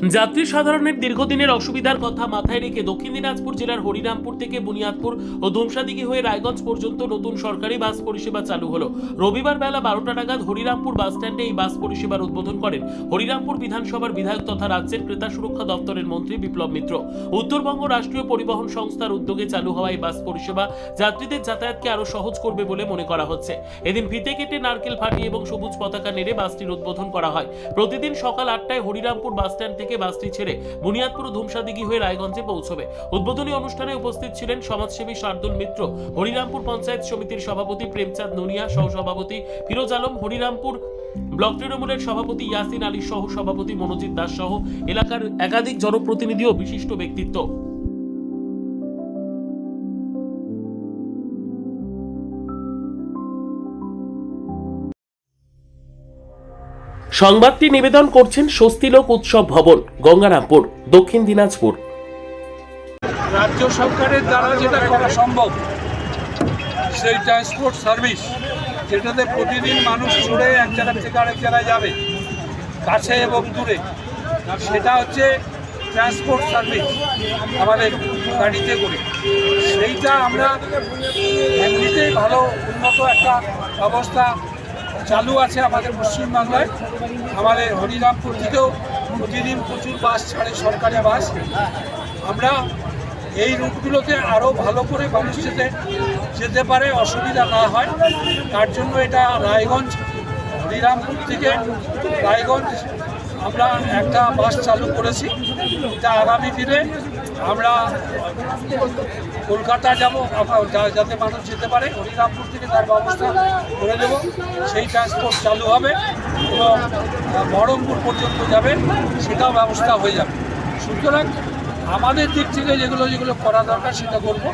যাত্রী সাধারণের দীর্ঘদিনের অসুবিধার কথা মাথায় রেখে দক্ষিণ দিনাজপুর জেলার হরিরামপুর থেকে বুনিয়াদপুর ও ধূমসাদিঘি হয়ে রায়গঞ্জ পর্যন্ত নতুন সরকারি বাস পরিষেবা চালু হলো। রবিবার বেলা 12টা নাগাদ হরিরামপুর বাস স্ট্যান্ডে এই বাস পরিষেবার উদ্বোধন করেন হরিরামপুর বিধানসভার বিধায়ক তথা রাজ্যের ক্রেতা সুরক্ষা দপ্তরের মন্ত্রী বিপ্লব মিত্র। উত্তরবঙ্গ রাষ্ট্রীয় পরিবহন সংস্থার উদ্যোগে চালু হওয়া এই বাস পরিষেবা যাত্রীদের যাতায়াতকে আরো সহজ করবে বলে মনে করা হচ্ছে। এদিন ফিতে কেটে নারকেল ফাটিয়ে এবং সবুজ পতাকা নেড়ে বাসটির উদ্বোধন করা হয়। প্রতিদিন সকাল 8টায় হরিরামপুর বাস স্ট্যান্ড থেকে বাসটি ছেড়ে বুনিয়াদপুর ধূমসাদিঘি হয়ে রায়গঞ্জে পৌঁছবে। উদ্বোধনী অনুষ্ঠানে উপস্থিত ছিলেন সমাজসেবী শার্দুল মিত্র, হরিরামপুর পঞ্চায়েত সমিতির সভাপতি প্রেমচাঁদ নুনিয়া, সহসভাপতি ফিরোজ আলম, হরিরামপুর ব্লক তৃণমূলের সভাপতি ইয়াসিন আলী সহ সভাপতি মনোজিৎ দাস সহ এলাকার একাধিক জনপ্রতিনিধি ও বিশিষ্ট ব্যক্তিত্ব। সংবাদটি নিবেদন করছেন স্বস্তিলোক উৎসব ভবন, গঙ্গারামপুর, দক্ষিণ দিনাজপুর। রাজ্য সরকারের দ্বারা যেটা করা সম্ভব সেই ট্রান্সপোর্ট সার্ভিস, যেটাতে প্রতিদিন মানুষ চড়ে এক জায়গা থেকে আরেক জায়গায় যাবে, কাছে এবং দূরে, সেটা হচ্ছে ট্রান্সপোর্ট সার্ভিস আমাদের গাড়িতে করে। সেইটা আমরা এমনিতেই ভালো উন্নত একটা ব্যবস্থা চালু আছে আমাদের পশ্চিমবাংলায়। আমাদের হরিরামপুর থেকেও প্রতিদিন প্রচুর বাস ছাড়ে, সরকারি বাস। আমরা এই রুটগুলোতে আরও ভালো করে মানুষ যেতে পারে, অসুবিধা না হয়, তার জন্য এটা রায়গঞ্জ, হরিরামপুর থেকে রায়গঞ্জ আমরা একটা বাস চালু করেছি। এটা আগামী দিনে আমরা কলকাতা যাব, যাতে মানুষ যেতে পারে, হরিরামপুর থেকে তার ব্যবস্থা করে দেব। সেই ট্রান্সপোর্ট চালু হবে এবং বহরমপুর পর্যন্ত যাবে, সেটাও ব্যবস্থা হয়ে যাবে। সুতরাং আমাদের দিক থেকে যেগুলো করা দরকার সেটা করবো।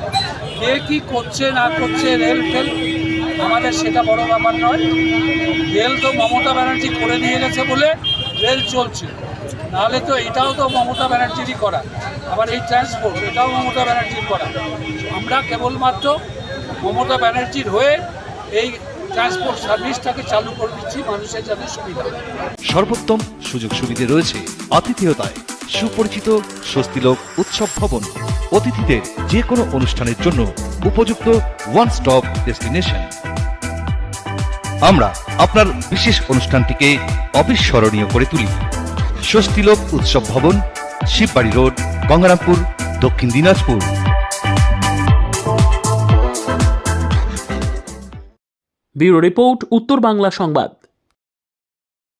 কে কী করছে না করছে, রেল ফেল আমাদের সেটা বড় ব্যাপার নয়। রেল তো মমতা ব্যানার্জি করে দিয়ে গেছে বলে রেল চলছে, নাহলে তো এটাও তো মমতা ব্যানার্জিরই করা। আবার এই ট্রান্সপোর্ট, এটাও মমতা ব্যানার্জির করা। আমরা কেবলমাত্র মমতা ব্যানার্জির হয়ে এই ট্রান্সপোর্ট সার্ভিসটাকে চালু করে দিচ্ছি, মানুষের যাতে সুবিধা। সর্বোত্তম সুযোগ সুবিধে রয়েছে আতিথেয়তায়। সুপরিচিত স্বস্তিলোক উৎসব ভবন, অতিথিদের যে কোনো অনুষ্ঠানের জন্য উপযুক্ত ওয়ান স্টপ ডেস্টিনেশন। আমরা আপনার বিশেষ অনুষ্ঠানটিকে অবিস্মরণীয় করে তুলি। স্বস্তিলোক উৎসব ভবন, শিববাড়ি রোড, গঙ্গারামপুর, দক্ষিণ দিনাজপুর। ব্যুরো রিপোর্ট, উত্তর বাংলা সংবাদ।